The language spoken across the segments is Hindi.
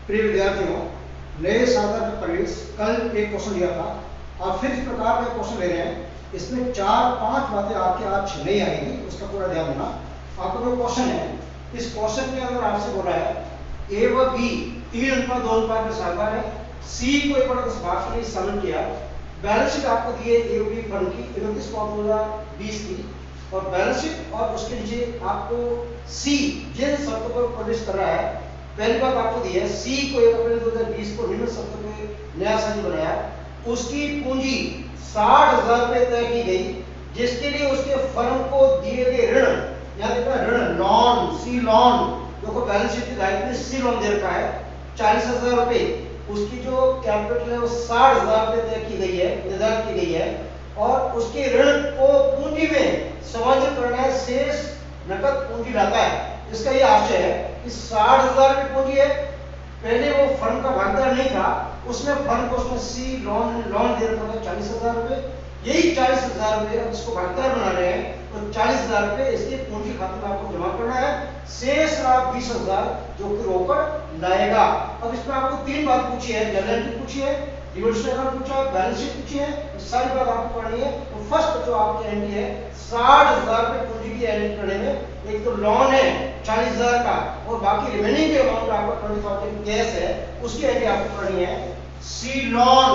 प्रिय विद्यार्थियों, नए साधन में प्रवेश कल एक क्वेश्चन दिया था और फिर इस प्रकार का क्वेश्चन ले रहे हैं। इसमें 4-5 बातें आपके आज नहीं आएंगी, उसका पूरा ध्यान देना। आपका जो क्वेश्चन है, इस क्वेश्चन के अंदर आपसे बोला है ए व बी 3 अनुपात 2 अनुपात में साझेदार है, सी को 1/10 भाग के लिए शामिल किया। बैलेंस शीट आपको दी है ए व बी फर्म की 29/2020 की, और बैलेंस शीट और उसके नीचे आपको सी जिन शर्तों पर प्रवेश कर रहा है। पहली बात आपको दी है सी को 1 अप्रैल 2020 को निम्न शर्तों में नया साझी बनाया, उसकी पूंजी 60,000 रुपए तय की गई, जिसके लिए उसके फर्म को दिए गए ऋण, यहाँ देखो ऋण लॉन, सी लॉन, देखो बैलेंस शीट की गाइड में सी लॉन दे रखा है 40,000 रुपए। उसकी जो कैपिटल है वो 60,000 रुपए तय की गई है, निर्धारित की गई है, और उसके ऋण को पूंजी में समायोजित करना है, शेष नकद पूंजी लाता है। इसका ये आशय है कि 60,000 रुपए पूंजी है, पहले वो फर्म का भागीदार नहीं था, उसमें फर्म को उसमें सी लॉन दे रखा था 40,000 रुपए। यही 40,000 रुपए अब इसको भागीदार बना रहे हैं, तो 40,000 रुपए इसके पूंजी खाते में आपको जमा करना है, शेष 20,000 जो कि रोकड़ लाएगा। अब इसमें आपको 3 बात पूछी है, जनरल एंट्री पूछी है, डिविडेंड अकाउंट पूछा है, बैलेंस शीट पूछी है, सारी बात आपको करनी है। तो फर्स्ट जो आपकी एंट्री है 60,000 रुपए पूंजी की एंट्री करने में, एक तो लॉन है 40,000 का और बाकी रिमेनिंग के अमाउंट आपका 20,000 कैश है, उसकी एंट्री आपको करनी है। C loan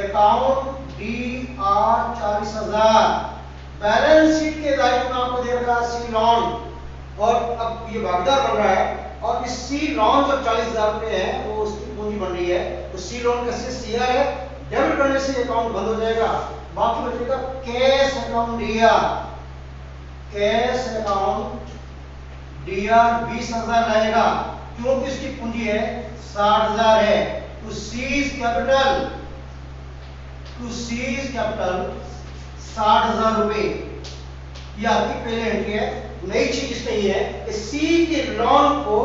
account DR 40,000, balance sheet के दायित्व में आपको दे रखा है सी लॉन, और अब ये भागीदार बन रहा है, और इस सी लॉन जो 40,000 रुपए है वो उसकी पूंजी बन रही है, तो सी लॉन का शेष CR है, डेबिट करने से अकाउंट बंद हो जाएगा। बाकी बचेगा कैश अकाउंट DR 20,000 लाएगा, क्योंकि इसकी पूंजी है 60,000 है। टू सीज कैपिटल 60,000 रुपए, ये आपकी पहले एंट्री है। नई चीज इसमें ये है कि सी के लॉन को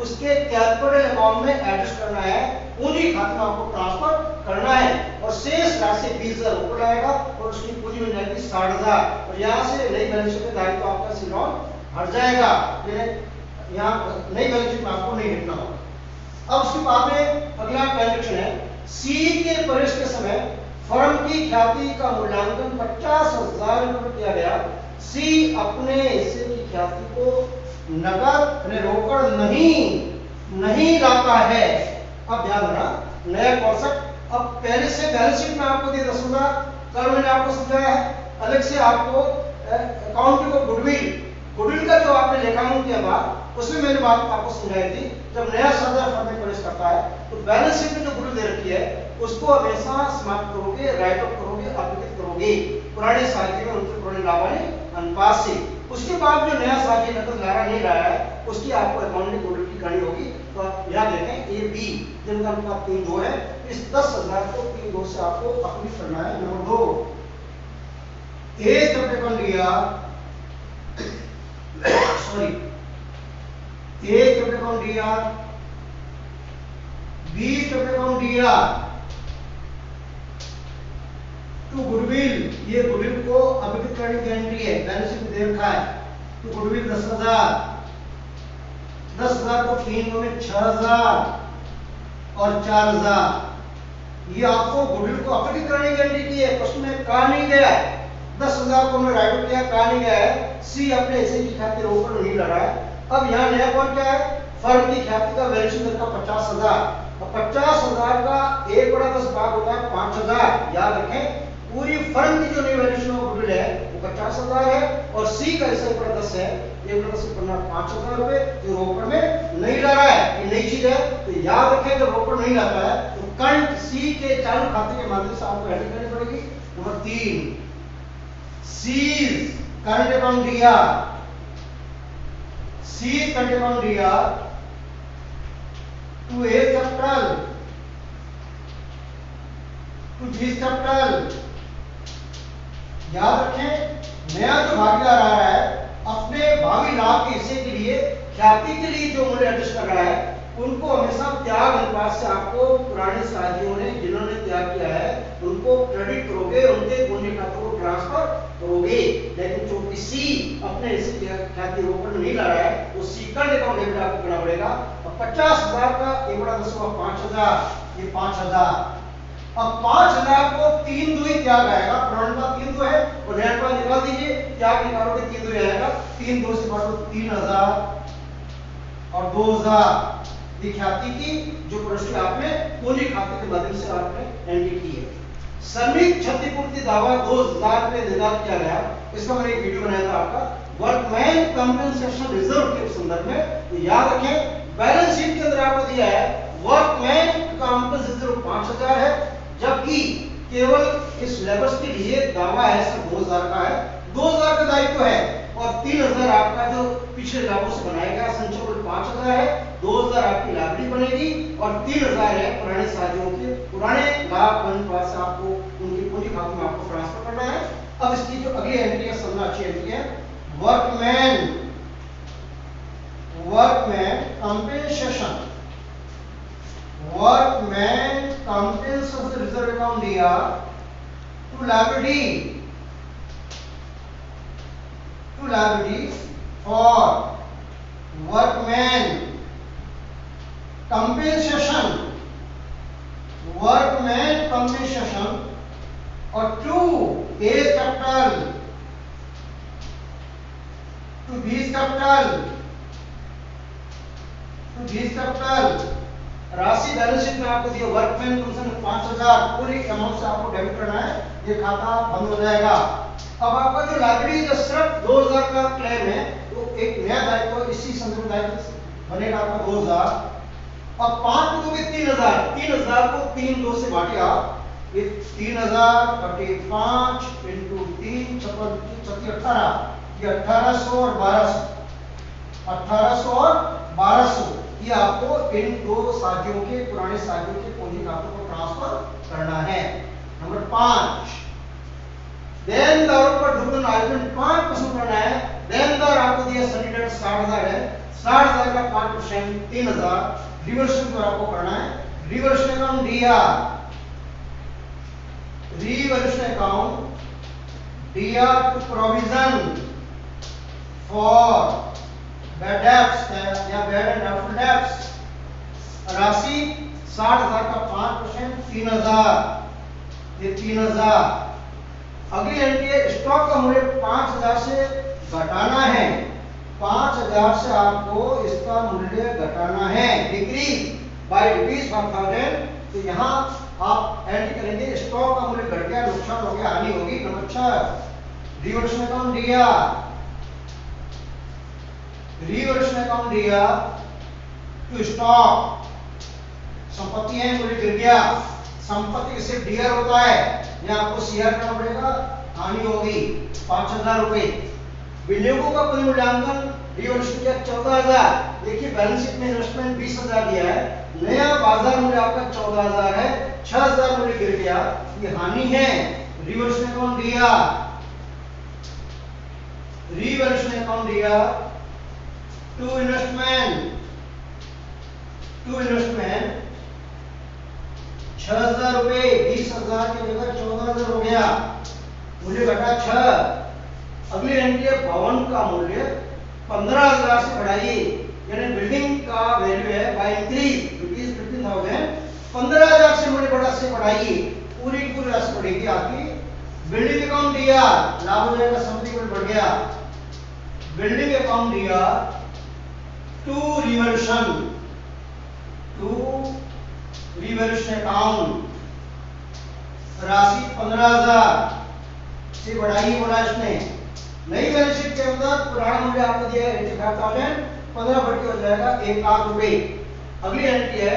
उसके कैपिटल अकाउंट में एडजस्ट करना है, पूंजी खाते में आपको ट्रांसफर करना है, और शेष राशि 20,000 ऊपर आएगा और उसकी पूंजी में जाएगी 60,000, और यहाँ से नई बैलेंस शीट में दायित्व आपका सी लॉन हट जाएगा। यहाँ नई बैलेंस शीट में आपको नहीं लिखना होगा। अब उसके बाद में अगला ट्रांजैक्शन है, सी के प्रवेश के समय फर्म की ख्याति का मूल्यांकन 50,000 रुपए किया गया। सी अपने हिस्से की ख्याति को नकद रोकड़ नहीं लाता है। अब ध्यान देना, नया कॉन्सेप्ट। अब पहले से बैलेंस शीट में आपको दिया 10,000, कल मैंने आपको समझाया है, अलग से आपको अकाउंट को गुडविल का जो आपने लेखांकन किया था उसमें मैंने बात आपको समझाई थी। जब नया साझेदार फर्म में प्रवेश करता है तो बैलेंस शीट में जो गुडविल दे रखी है उसको हमेशा समाप्त करोगे, राइट ऑफ करोगे, अपडेट करोगे पुराने साझे में उनके पुराने लाभ वाले अनुपात से। उसके बाद जो नया साझे नकद ला रहा नहीं लाया है उसकी आपको अकाउंट में गुडविल की करनी होगी। तो आप याद रखें AB जिनका अनुपात 3:2 है, इस 10,000 को 3:2 से आपको अपडेट करना है। नंबर 2, एक रुपए कौन दिया, एक रुपए कौन दिया, 20 रुपए कौन दिया टू गुडविल। ये गुडविल को अपडेट करने की एंट्री है, बैलेंस शीट में दे रखा है। तो गुडविल 10,000 को 3 में 6,000 और 4,000, ये आपको गुडविल को अपडेट करने की एंट्री की है। प्रश्न में कहा नहीं गया है 10,000 को मैं राइट आउट किया, कहा नहीं गया है सी अपने हिस्से की ख्याति रोकड़ नहीं ला रहा है। अब यहाँ नया पॉइंट क्या है, फर्म की ख्याति का वैल्यूएशन का 50,000, और 50,000 का 1/10 भाग होता है 5,000। याद रखें पूरी फर्म की जो नई वैल्यूएशन ऑफ गुडविल है वो 50,000 है, और सी का हिस्सा 1/10 है, 1/10 से पड़ना 5,000 रुपए, जो रोकड़ में नहीं ला रहा है, ये नई चीज है। तो याद रखें जब रोकड़ नहीं लाता है तो करंट सी के चालू खाते के माध्यम से आपको एंट्री करनी पड़ेगी। नंबर 3, सीज करंट अकाउंट दिया, सी करंट अकाउंट दिया to A capital to B capital. याद रखें नया जो भागीदार आ रहा है अपने भावी लाभ के हिस्से के लिए ख्याति के लिए जो मूल्य एडजस्ट कर रहा है उनको हमेशा त्याग अनुपात से आपको पुराने साथियों ने जिन्होंने त्याग किया है उनको क्रेडिट करोगे, उनके पुण्य खातों को ट्रांसफर करोगे। लेकिन जो किसी अपने ख्याति रोपण नहीं ला रहा है वो सीकर अकाउंट डेबिट आपको करना पड़ेगा। अब 50,000 का 1/10 5,000, ये 5,000। अब 5,000 को 3 2 ही त्याग आएगा, पुराने का 3 2 है और नया का निकाल दीजिए, त्याग निकालोगे 3 2 आएगा, 3 2 से काटो 3,000 और 2,000। ये ख्याति की जो प्रश्न आपने पूंजी खाते के माध्यम से आपने एंट्री की है। श्रमिक क्षतिपूर्ति दावा 2,000 रुपए निर्धारित किया गया, इसका मैंने एक वीडियो बनाया था आपका वर्कमैन कंपनसेशन रिजर्व के संदर्भ में। तो याद रखें बैलेंस शीट के अंदर आपको दिया है वर्कमैन कंपनसेशन रिजर्व 5,000 है, जबकि केवल इस लेबर्स के लिए दावा है सिर्फ 2,000 का है। 2,000 का दायित्व है और 3,000 आपका जो पिछले लाभों से बनाया गया संचय कुल 5,000 है, 2,000 आपकी लाभली बनेगी और 3,000 है पुराने साथियों के पुराने लाभ अनुपात से आपको उनकी पूंजी खाते में आपको ट्रांसफर करना है। अब इसकी जो अगली एंट्री है सबसे अच्छी एंट्री है वर्कमैन कंपेंसेशन रिजर्व अकाउंट दिया to liability for workman compensation और to base capital राशि बैलेंस शीट में आपको दिया वर्कमैन कंपनसेशन 5,000 पूरी अमाउंट से आपको डेबिट करना है, ये खाता बंद हो जाएगा। अब आपका जो लाइबिलिटी जो सिर्फ 2,000 का क्लेम है तो एक नया दायित्व इसी संदर्भ दायित्व बनेगा आपका 2,000 और 5 को दोगे 3,000 को 3 2 से बांटे आप, ये 3,000 बटे 5 इंटू 3 56 18, ये 1,800 और 1,200 ये आपको इन दो साथियों के पुराने साथियों के पूंजी खातों को ट्रांसफर करना है। नंबर 5 देनदारों पर दुर्गुण आयोजन 5% करना है। देनदार आपको दिया सैनिटाइजर 60,000 है, 60,000 का 5% 3,000 रिवर्सन पर आपको करना है। रिवर्सन अकाउंट दिया to provision for bad debts या बैड एंड डाउटफुल डेब्ट्स, राशि 60,000 का 5% 3,000, ये 3,000। अगली एंट्री है स्टॉक का मूल्य 5,000 से घटाना है, 5,000 से आपको इसका मूल्य घटाना है, डिक्रीज बाय ₹5,000। तो यहाँ आप एंट्री करेंगे स्टॉक का मूल्य घट गया, नुकसान हो गया, हानि होगी। नंबर 6 रिवर्सन अकाउंट दिया टू स्टॉक, संपत्ति है मूल्य गिर गया, संपत्ति से डीआर होता है, यहाँ आपको सीआर करना पड़ेगा, हानि होगी 5,000 रुपए। विनियोगों का कुल मूल्यांकन रिवर्सन किया 14,000, देखिए बैलेंस शीट में इन्वेस्टमेंट 20,000 दिया है, नया बाजार मूल्य आपका 14,000 है, 6,000 मूल्य गिर गया, ये हानि है। रिवर्सन अकाउंट दिया टू इन्वेस्टमेंट 6,000 रुपए, 20,000 की जगह 14,000 हो गया, मूल्य घटा 6। अगली एंट्री है भवन का मूल्य 15,000 से बढ़ाइए, यानी बिल्डिंग का वैल्यू है बाय इंक्रीज ₹15,000, 15,000 से मूल्य बढ़ा से बढ़ाइए, पूरी पूरी राशि बढ़ेगी आपकी। बिल्डिंग अकाउंट दिया, लाभ हो जाएगा, संपत्ति बढ़ गया। बिल्डिंग अकाउंट दिया टू रिवर्सन अकाउंट, राशि 15,000 से बढ़ाई बोला इसने। नई बैलेंस शीट के अंदर पुराना मूल्य आपको दिया है 85,000, 15 बढ़ के हो जाएगा 1,00,000 रुपए। अगली एंट्री है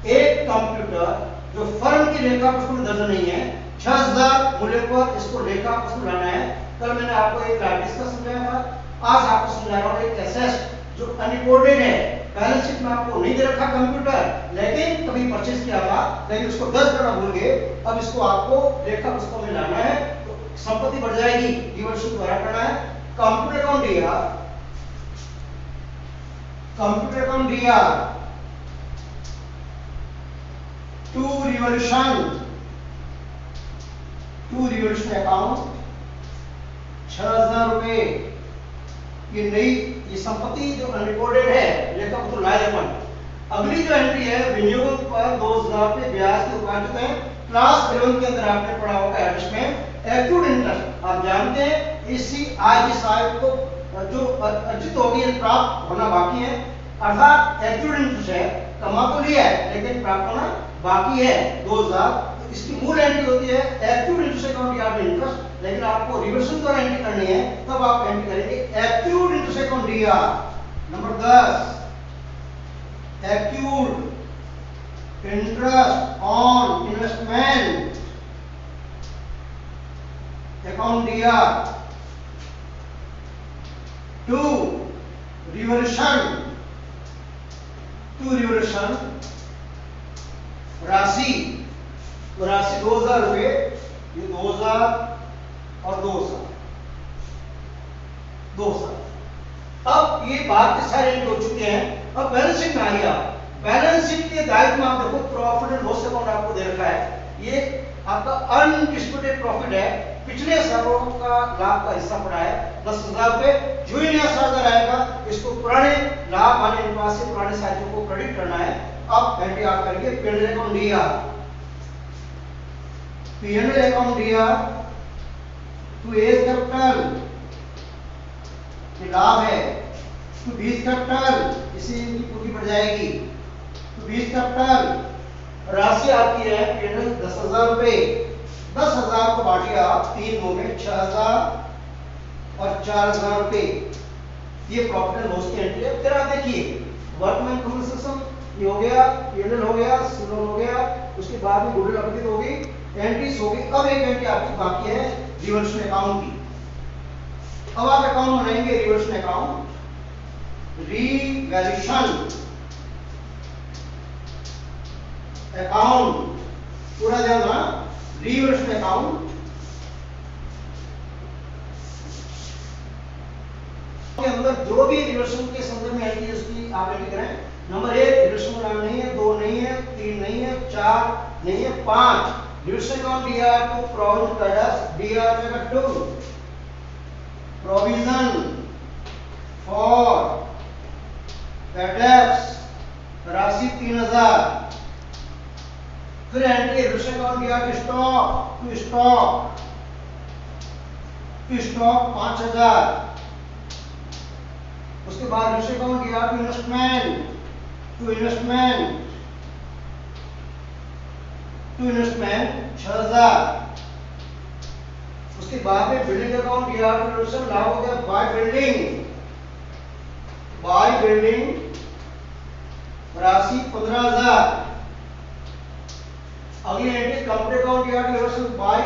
एक कंप्यूटर जो फर्म की लेखा पुस्तक में दर्ज नहीं है, 6,000 मूल्य पर इसको लेखा पुस्तक लाना है। कल मैंने आपको एक लाइबिलिटी का समझाया था, आज आपको समझा रहा हूं एक एसेट जो अनरिपोर्टेड है, बैलेंस शीट में आपको नहीं दे रखा कंप्यूटर, लेकिन कभी परचेज किया था, लेकिन उसको दर्ज करना भूल गए, अब इसको आपको लेखा पुस्तकों में लाना है, तो संपत्ति बढ़ जाएगी, रिवर्सन द्वारा करना है। कंप्यूटर अकाउंट दिया टू रिवोल्यूशन अकाउंट 6,000 रुपए। ये नई ये संपत्ति जो अनरिकॉर्डेड है लेखा पत्र लाए अपन। अगली जो एंट्री है विनियोग पर 2,000 रुपए ब्याज के उपार्जित है। क्लास 11 के अंदर आपने पढ़ा होगा एडिश में एक्यूड इंटरेस्ट। आप जानते हैं इसी आय की साइड को जो अर्जित होगी प्राप्त होना बाकी है, अर्थात एक्यूड इंटरेस्ट है, कमा तो लिया है लेकिन प्राप्त होना बाकी है 2,000। इसकी मूल एंट्री होती है एक्यूड इंटरेस्ट अकाउंट या इंटरेस्ट, लेकिन आपको रिवर्सल द्वारा एंट्री करनी है तब आप एंट्री करेंगे accrued interest account D R. Number 10 accrued interest on investment account DR. 2 revolution राशि 2,000 रुपए, ये 2,000 और 2,000। अब ये बात के सारे हो चुके हैं। अब बैलेंस शीट में आइए आप। बैलेंस शीट के दायित्व में आप देखो प्रॉफिट एंड लॉस अकाउंट आपको दे रखा है। ये आपका अनडिस्प्यूटेड प्रॉफिट है, पिछले सालों का लाभ का हिस्सा पड़ा है 10,000 रुपए। जो ही नया साल आएगा इसको पुराने लाभ वाले अनुपात से पुराने साथियों को क्रेडिट करना है। अब एंट्री आप करेंगे PNL account DR. PNL account DR to A's capital ये लाभ है, टू बीस कैपिटल इसी की पूरी बढ़ जाएगी। टू बीस कैपिटल राशि आपकी है पीएनएल 10,000 रुपए। 10,000 को बांटिए आप 3 दो में 6,000 और 4,000 रुपए। ये प्रॉफिट एंड लॉस की एंट्री है। फिर आप देखिए वर्कमैन कंपनसेशन ये हो गया, पीएनएल हो गया, सिलोन हो गया, उसके बाद में गुडविल अपडेट होगी, एंट्रीज होगी। अब एक एंट्री आपकी बाकी है रिवोल्यूशन अकाउंट की। अब आप अकाउंट बनाएंगे रिवोल्यूशन अकाउंट, रिवैल्यूएशन अकाउंट, पूरा ध्यान देना, रिवैल्यूएशन अकाउंट के अंदर जो भी रिवैल्यूएशन के संदर्भ में एंट्री उसकी आप एंट्री करें। नंबर 1 रिवैल्यूएशन नाम नहीं है, 2 नहीं है, 3 नहीं है, 4 नहीं है, 5 revaluation account DR to provision credits DR में 2 प्रोविजन फॉर क्रेडिट्स राशि 3,000। फिर entry revaluation account DR to stock 5,000। उसके बाद revaluation account DR to investment 6,000। उसके बाद में building account DR to revaluation लाभ हो गया बाय बिल्डिंग राशि 15,000। अगली entry computer account DR to revaluation by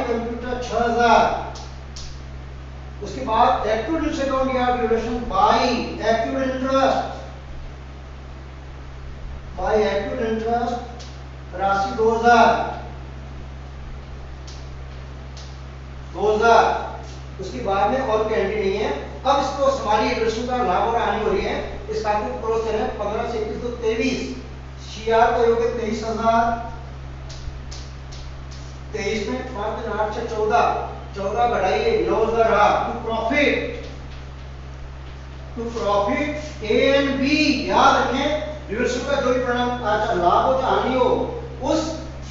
computer 6,000। उसके बाद accrued interest account DR to revaluation by accrued interest राशि 2,000। उसके बाद में और कोई एंट्री नहीं है। अब इसको हमारी रिवैल्यूएशन का लाभ और हानि हो रही है। इस खाते को क्रॉस करें 15 से 21 तो 23 सीआर का योग है 23,000। 23 में 5 दिन 8 से 14 बढ़ाइए 9,000 रहा। To profit A and B. याद रखें रिवैल्यूएशन का जो भी परिणाम लाभ हो या हानि हो उस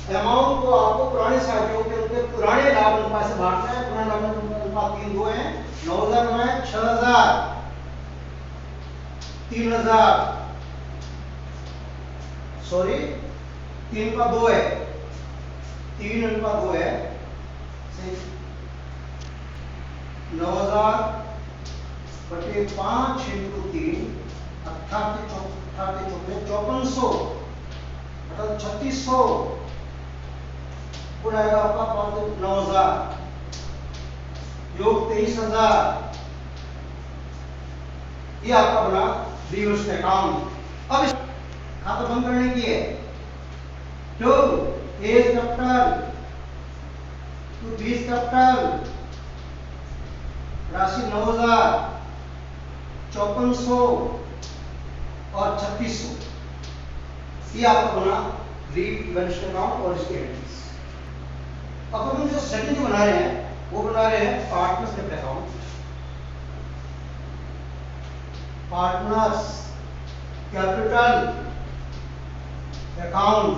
अमाउंट को आपको पुराने साथियों के उनके पुराने लाभ अनुपात से बांटना है। पुराना लाभ अनुपात 3 2 है, 9,000 बनाए 6,000 3,000 सॉरी 3 का 2 है, 3 का 2 है 9,000 बटे 5 इंटू 3 5400 अर्थात 3600 पूरा आएगा आपका 9,000 योग 23,000। ये आपका बना रिवैल्यूएशन अकाउंट। अब इस खाता बंद करने की है to A's capital to B's capital राशि 9,000 5400 और 3600। ये आपका बना ग्रीन बैलेंस अकाउंट और इसके एंट्रीज। अब हम जो सेकंड जो बना रहे हैं वो बना रहे हैं पार्टनर्स डेब्ट account. Partners capital account.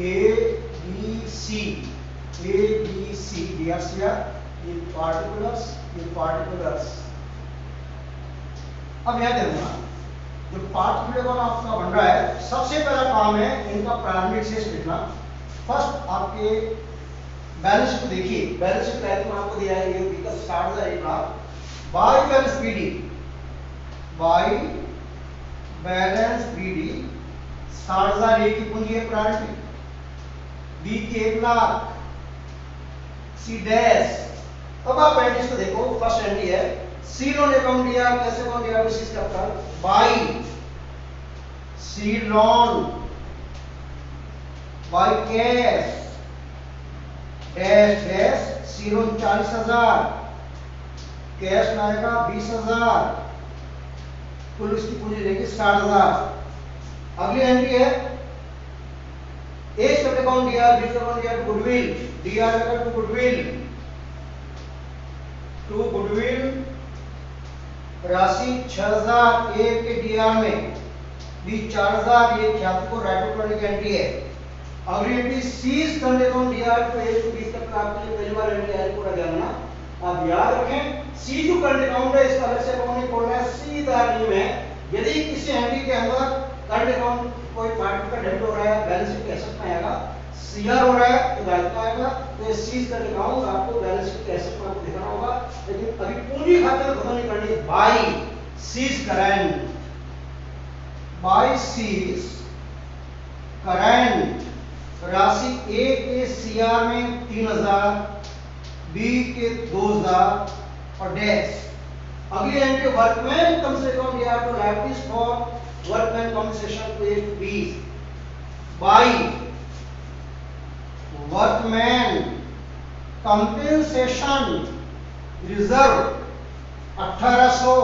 ABC ये पार्टिकुलर्स, ये पार्टिकुलर्स। अब याद रखना जो पार्टिकुलर अकाउंट आपका बन रहा है, सबसे पहला काम है इनका प्रारंभिक शेष लिखना। फर्स्ट आपके बैलेंस शीट को देखिए, बैलेंस शीट पहले में आपको दिया है ये विकल्प 60,000 by balance BD, by balance BD 60,000 की पूंजी है प्रारंभिक, बी की 1 लाख, सी डैश। अब आप एंट्रीज को देखो, फर्स्ट एंट्री है सी लोन अकाउंट दिया, कैसे अकाउंट दिया विशेष capital by C loan by cash dash dash, C loan 40,000, cash लाएगा 20,000, कुल इसकी पूंजी रहेगी 60,000। अगली एंट्री है एज अकाउंट दिया, बी अकाउंट दिया टू गुडविल, डीआर लगा टू गुडविल राशि 6,000 ए के डीआर में, बी 4,000, ये ख्याति को राइट ऑफ करने की एंट्री है। अगली entry C's current account DR to A to B तक आपके लिए पहली बार एंट्री है, पूरा ध्यान रखना। आप याद रखें सी जो करंट अकाउंट है इसका अलग से अकाउंट नहीं खोलना है, सीधा नियम है यदि किसी एंट्री के अंदर करंट अकाउंट कोई पार्टी का डेबिट हो रहा है, बैलेंस शीट के एसेट में आएगा, सीआर हो रहा है तो दायित्व आएगा, तो ये सीज करंट अकाउंट आपको बैलेंस शीट के एसेट में आपको दिखाना होगा। लेकिन अभी पूंजी खाते में खत्म नहीं करनी, by C's current, by C's current राशि ए के सीआर में 3,000, बी के 2,000 और डैश। अगली एंट्री वर्कमैन कंपनसेशन अकाउंट दिया to liabilities for workman compensation to A to B by workman compensation reserve 1,800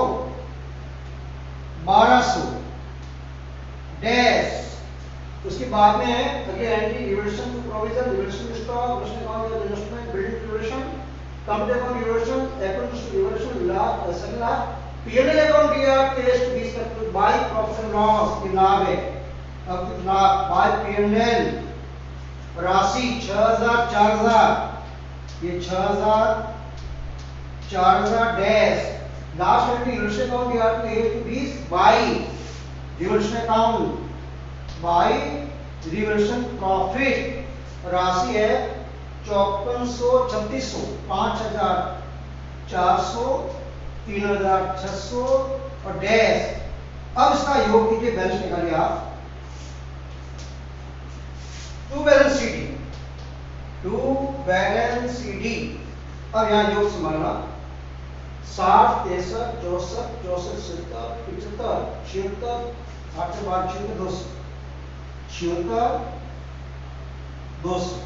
1,200 dash. उसके बाद में है अगली entry revaluation to provision, revaluation stock, revaluation account या investment, building revaluation, company account revaluation, account revaluation, लाभ असला, पीएनएल अकाउंट दिया टेस्ट 20 का बाय प्रॉफिट एंड लॉस की लाभ है। अब कितना बाय पीएनएल राशि 6,000 4,000, ये 6,000 4,000 dash. Last entry revaluation account दिया to A to 20 by revaluation account by revaluation profit राशि है 5400 3600 5,400 3,600 और डैश। अब इसका योग कीजिए, बैलेंस निकालिए आप। To balance CD. अब यहां योग संभालना 60 63 64 64 75 76 8 से 12 200 76 200।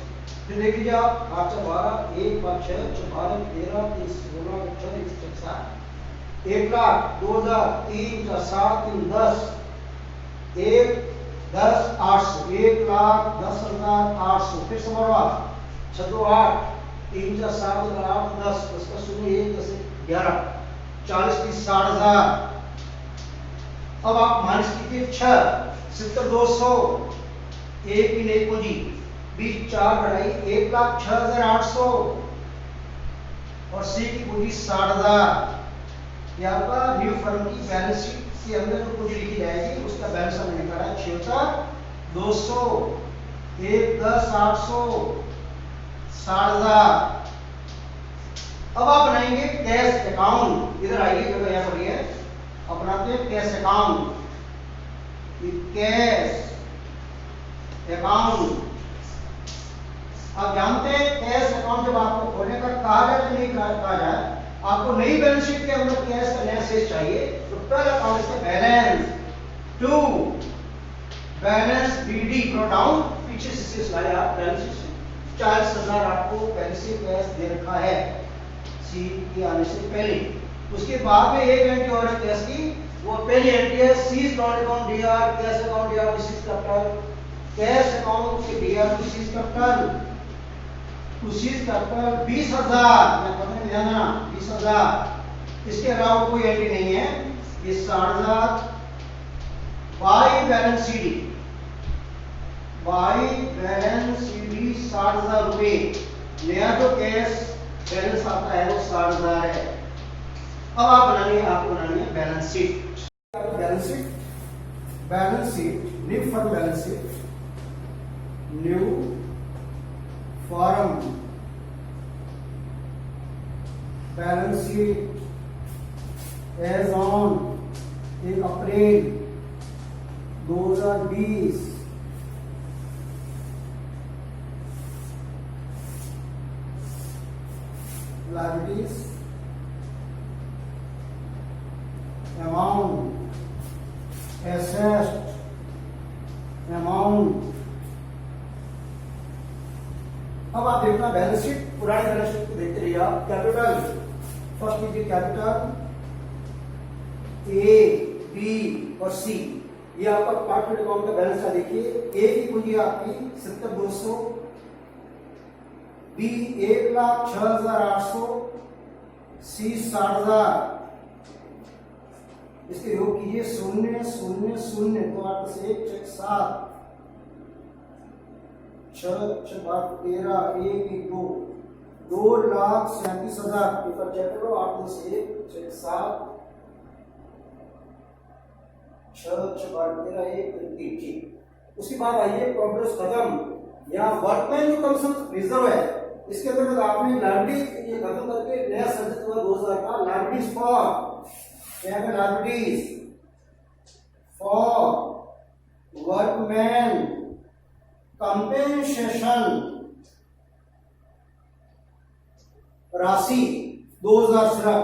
फिर देख लीजिए आप 8 से 12 1 5 6 12 13 30 16 24 60 1 लाख 2,000 3 7 3 10 1 10 800 1 लाख 10,800। फिर संभालो 6 2 8 3 4 7 8 10 10 का 0 1 10 11 40 30 60,000। अब आप माइनस कीजिए 6 70 200 एक की नई पूंजी, बी 4 बढ़ाई 1,06,800 और सी की पूंजी 60,000। यहाँ पर न्यू फर्म की बैलेंस शीट के अंदर जो पूंजी लिखी जाएगी उसका बैलेंस हमने निकाला है 76 200 1 10 800 60,000। अब आप बनाएंगे कैश अकाउंट, इधर आइए जगह यहाँ पर है, अपनाते हैं कैश अकाउंट। कैश अकाउंट आप जानते हैं कैश अकाउंट जब आपको खोलने का कहा जाए तो नहीं कहा जाए, आपको नई बैलेंस शीट के अंदर कैश का नया शेष चाहिए तो पहला अकाउंट से balance to balance BD brought down पीछे से स्लाइड आप बैलेंस शीट से 40,000 आपको पहले से कैश दे रखा है सी के आने से पहले। उसके बाद में एक एंट्री और है कैश की, वो पहली एंट्री है C's loan account DR cash account DR to C's capital, cash account के DR to C's capital, to C's capital 20,000, मैं पता नहीं ध्यान देना 20,000। इसके अलावा कोई एंट्री नहीं है, ये 60,000 by balance CD, by balance CD 60,000 रुपए। नया जो कैश बैलेंस आता है वो 60,000 है। अब आप बनानी है, आपको बनानी है balance sheet. Balance sheet, balance sheet, new form balance sheet, new form balance sheet as on 1 April 2020। liabilities, amount, assessed, amount। अब आप देखना बैलेंस शीट, पुरानी बैलेंस शीट को देखते रहिए आप। कैपिटल फर्स्ट कीजिए, कैपिटल ए बी और सी, ये आपका पार्ट अकाउंट का बैलेंस है। देखिए ए की पूंजी आपकी 70,200, बी 1,06,800, सी 60,000। इसके योग कीजिए 0 0 0 तो 8 से 1 6 7 6 6 8 13 1 1 2 2,37,000 ऊपर चेक करो। 8 से 1 6 7 6 6 8 13 1 3 ठीक। उसके बाद आइए प्रोग्रेस खत्म। यहाँ वर्कमैन जो कमीशन रिजर्व है, इसके अंदर आपने लाइबिलिटी ये खत्म करके नया सब्जेक्ट हुआ 2000 का लाइबिलिटीज फॉर, यहाँ पे लाइबिलिटीज फॉर वर्कमैन कंपेंसेशन राशि 2000 सिर्फ,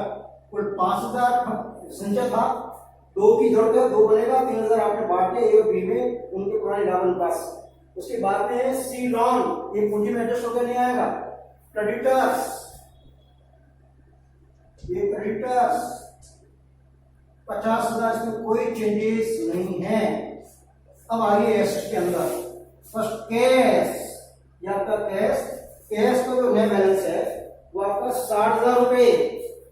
कुल 5,000 संचय था, 2 की जरूरत है, 2 बनेगा, 3,000 आपने बांटे ए और बी में उनके पुराने डाबल पास। उसके बाद में है सी लॉन, ये पूंजी में एडजस्ट होकर नहीं आएगा। क्रेडिटर्स, ये क्रेडिटर्स 50,000, इसमें कोई चेंजेस नहीं है। अब आइए एसेट के अंदर, फर्स्ट कैश, ये आपका कैश, कैश का जो नया बैलेंस है वो आपका 60,000 रुपए,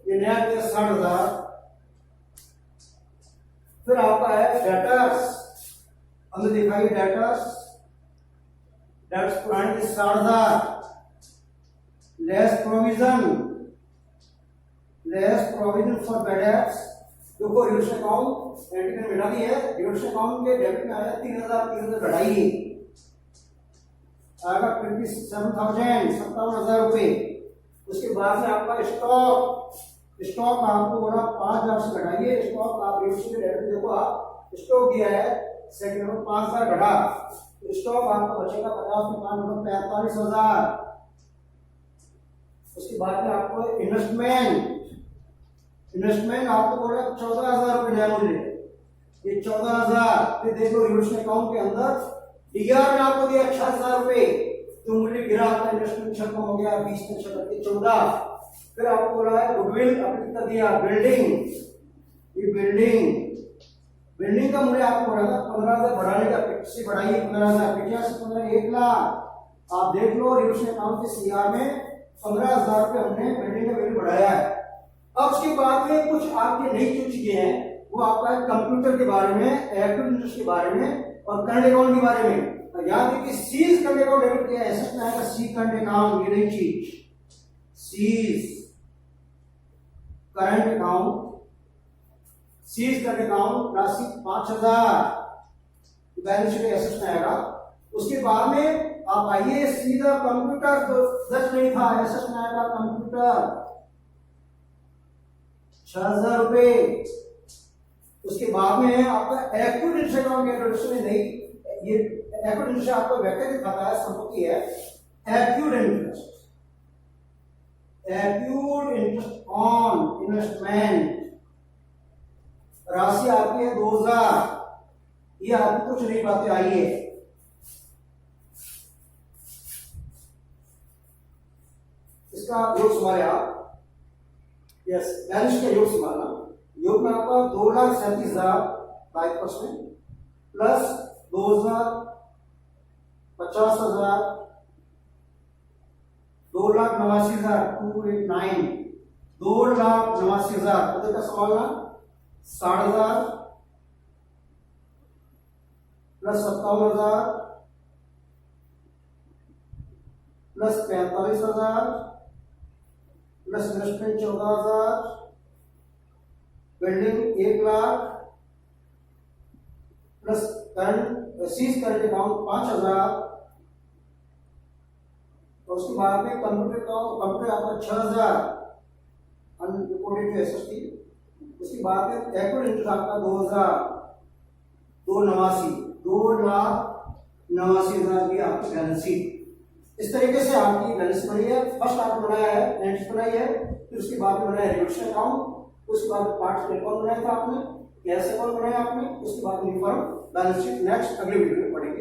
ये नया कैश 60,000। फिर आपका है डेटर्स, अंदर दिखाइए डेटर्स, डेट्स पुराने के 60,000, less provision for bad debts, जो को रिड्यूस अकाउंट एंट्री में मिला दी है, रिड्यूस अकाउंट के डेबिट में आया 3,000 बढ़ाइए, आएगा 57,000 रुपए। उसके बाद में आपका स्टॉक आपको बोला 5,000 से घटाइए, स्टॉक आप रिड्यूस के डेबिट में देखो, आप स्टॉक दिया है सेकंड में 5,000 घटा, स्टॉक आपका बचेगा 50 में 5 45,000। उसके बाद में आपको इन्वेस्टमेंट आपको बोल रहा है 14,000 रुपए नया मूल्य, ये 14,000। फिर देखो रिड्यूस अकाउंट के अंदर डीआर में आपको दिया 6,000 रुपए, तो मूल्य गिरा, आपका इन्वेस्टमेंट खत्म हो गया, 20 में 14। फिर आपको बोला है गुडविल, आपने कितना दिया, बिल्डिंग, ये बिल्डिंग का मूल्य आपको बोला था 15,000 बढ़ाने का, से बढ़ाइए 15,000, 50 से 15 1,00,000। आप देख लो रिड्यूस अकाउंट के सीआर में 15,000 रुपए हमने बिल्डिंग का वैल्यू बढ़ाया है। अब उसके बाद में कुछ आपके नई जो चीजें हैं वो आपका है कंप्यूटर के बारे में, एक्टिव इंटरेस्ट के बारे में और करंट अकाउंट के बारे में। याद रखिए सीज करंट अकाउंट डेबिट किया, एसेट में आएगा सी करंट अकाउंट, ये नई चीज C's current account, C's current account राशि 5,000 बैलेंस शीट एसेट में आएगा। उसके बाद में आप आइए सीधा कंप्यूटर, तो दस नहीं था, एसेट में आएगा कंप्यूटर 6,000 रुपए। उसके बाद में आपका एक्टिव इंटरेस्ट अकाउंट के इंटरेस्ट में नहीं, ये एक्टिव इंटरेस्ट आपका व्यक्तिगत खाता है, संपत्ति है। एक्टिव इंटरेस्ट ऑन इन्वेस्टमेंट राशि आपकी है 2,000। ये आपको कुछ नहीं बातें आई है। इसका योग संभाले आप। यस, बैलेंस का योग संभालना। योग में आपका 2,37,000 5% प्लस 2,000, 50,000, 2,89,000 289, 2,89,000 पता का संभालना 60,000 plus 57,000 plus 45,000 plus investment 14,000, building 1,00,000 plus current C's current account 5,000 और उसके बाद में कंप्यूटर आपका 6,000 अनरिपोर्टेड एसेट्स थी। उसके बाद में एक्टिव इंटरेस्ट आपका 2,000 2,89,000 की आपकी बैलेंस शीट। इस तरीके से आपकी बैलेंस बनी है। फर्स्ट आपने बनाया है एंट्री बनाई है, फिर उसके बाद में बनाया रिडक्शन अकाउंट, उसके बाद पार्ट अकाउंट बनाया था आपने, कैश अकाउंट बनाया आपने, उसके बाद यूनिफॉर्म बैलेंस शीट नेक्स्ट अगले वीडियो में पढ़ेंगे।